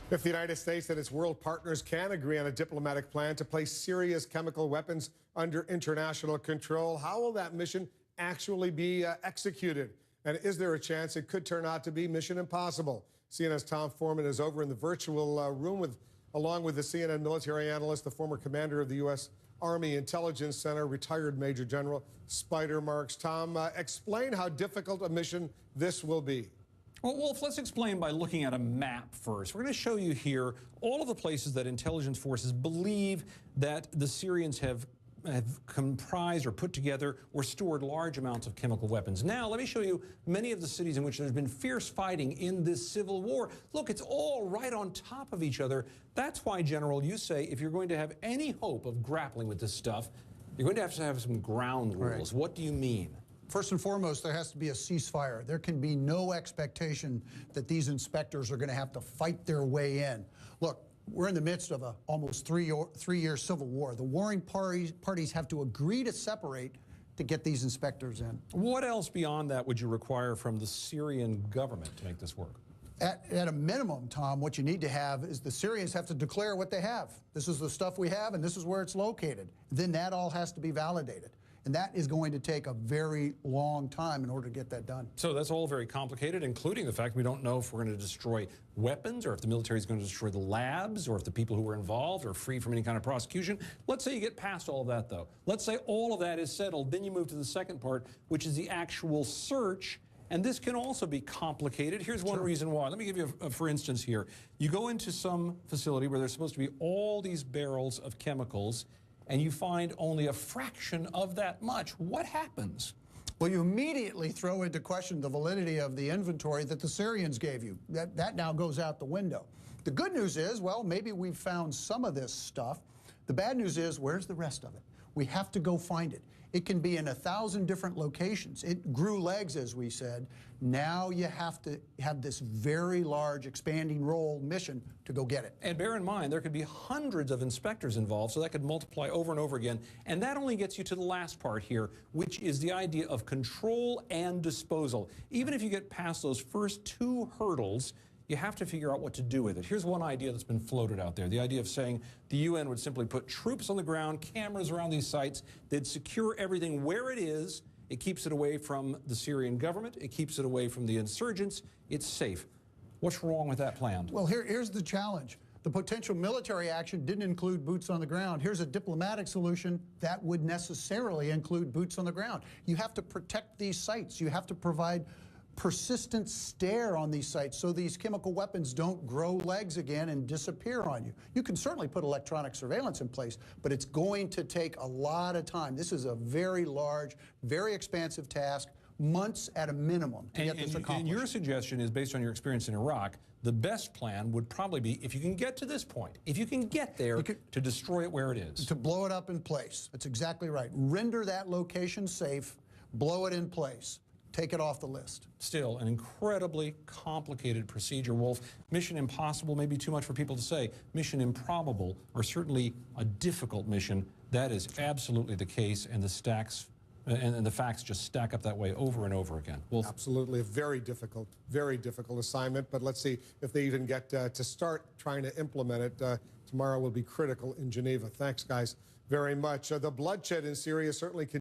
If the United States and its world partners can agree on a diplomatic plan to place Syria's chemical weapons under international control, how will that mission actually be executed? And is there a chance it could turn out to be mission impossible? CNN's Tom Foreman is over in the virtual room along with the CNN military analyst, the former commander of the U.S. Army Intelligence Center, retired Major General Spider Marks. Tom, explain how difficult a mission this will be. Well, Wolf, let's explain by looking at a map first. We're going to show you here all of the places that intelligence forces believe that the Syrians have comprised or put together or stored large amounts of chemical weapons. Now, let me show you many of the cities in which there's been fierce fighting in this civil war. Look, it's all right on top of each other. That's why, General, you say if you're going to have any hope of grappling with this stuff, you're going to have some ground rules. Right. What do you mean? First and foremost, there has to be a ceasefire. There can be no expectation that these inspectors are going to have to fight their way in. Look, we're in the midst of a almost three-year civil war. The warring parties have to agree to separate to get these inspectors in. What else beyond that would you require from the Syrian government to make this work? At a minimum, Tom, what you need to have is the Syrians have to declare what they have. This is the stuff we have, and this is where it's located. Then that all has to be validated. And that is going to take a very long time in order to get that done. So that's all very complicated, including the fact we don't know if we're going to destroy weapons or if the military is going to destroy the labs or if the people who were involved are free from any kind of prosecution. Let's say you get past all of that, though. Let's say all of that is settled. Then you move to the second part, which is the actual search. And this can also be complicated. Here's one reason why. Let me give you for instance here. You go into some facility where there's supposed to be all these barrels of chemicals, and you find only a fraction of that much. What happens? Well, you immediately throw into question the validity of the inventory that the Syrians gave you. That now goes out the window. The good news is, well, maybe we've found some of this stuff. The bad news is, where's the rest of it? We have to go find it. It can be in 1,000 different locations. It grew legs, as we said. Now you have to have this very large expanding role mission to go get it. And bear in mind, there could be hundreds of inspectors involved, so that could multiply over and over again. And that only gets you to the last part here, which is the idea of control and disposal. Even if you get past those first two hurdles, you have to figure out what to do with it. Here's one idea that's been floated out there. The idea of saying the UN would simply put troops on the ground, cameras around these sites. They'd secure everything where it is. It keeps it away from the Syrian government. It keeps it away from the insurgents. It's safe. What's wrong with that plan? Well, here's the challenge. The potential military action didn't include boots on the ground. Here's a diplomatic solution that would necessarily include boots on the ground. You have to protect these sites. You have to provide persistent stare on these sites so these chemical weapons don't grow legs again and disappear on you. You can certainly put electronic surveillance in place, but it's going to take a lot of time. This is a very large, very expansive task, months at a minimum to get this accomplished. And your suggestion is, based on your experience in Iraq, the best plan would probably be, if you can get to this point, if you can get there, to destroy it where it is. To blow it up in place. That's exactly right. Render that location safe, blow it in place. Take it off the list. Still, an incredibly complicated procedure, Wolf. Mission impossible may be too much for people to say. Mission improbable, or certainly a difficult mission. That is absolutely the case, and the facts just stack up that way over and over again. Wolf? Absolutely, a very difficult assignment, but let's see if they even get to start trying to implement it. Tomorrow will be critical in Geneva. Thanks, guys, very much. The bloodshed in Syria certainly continues.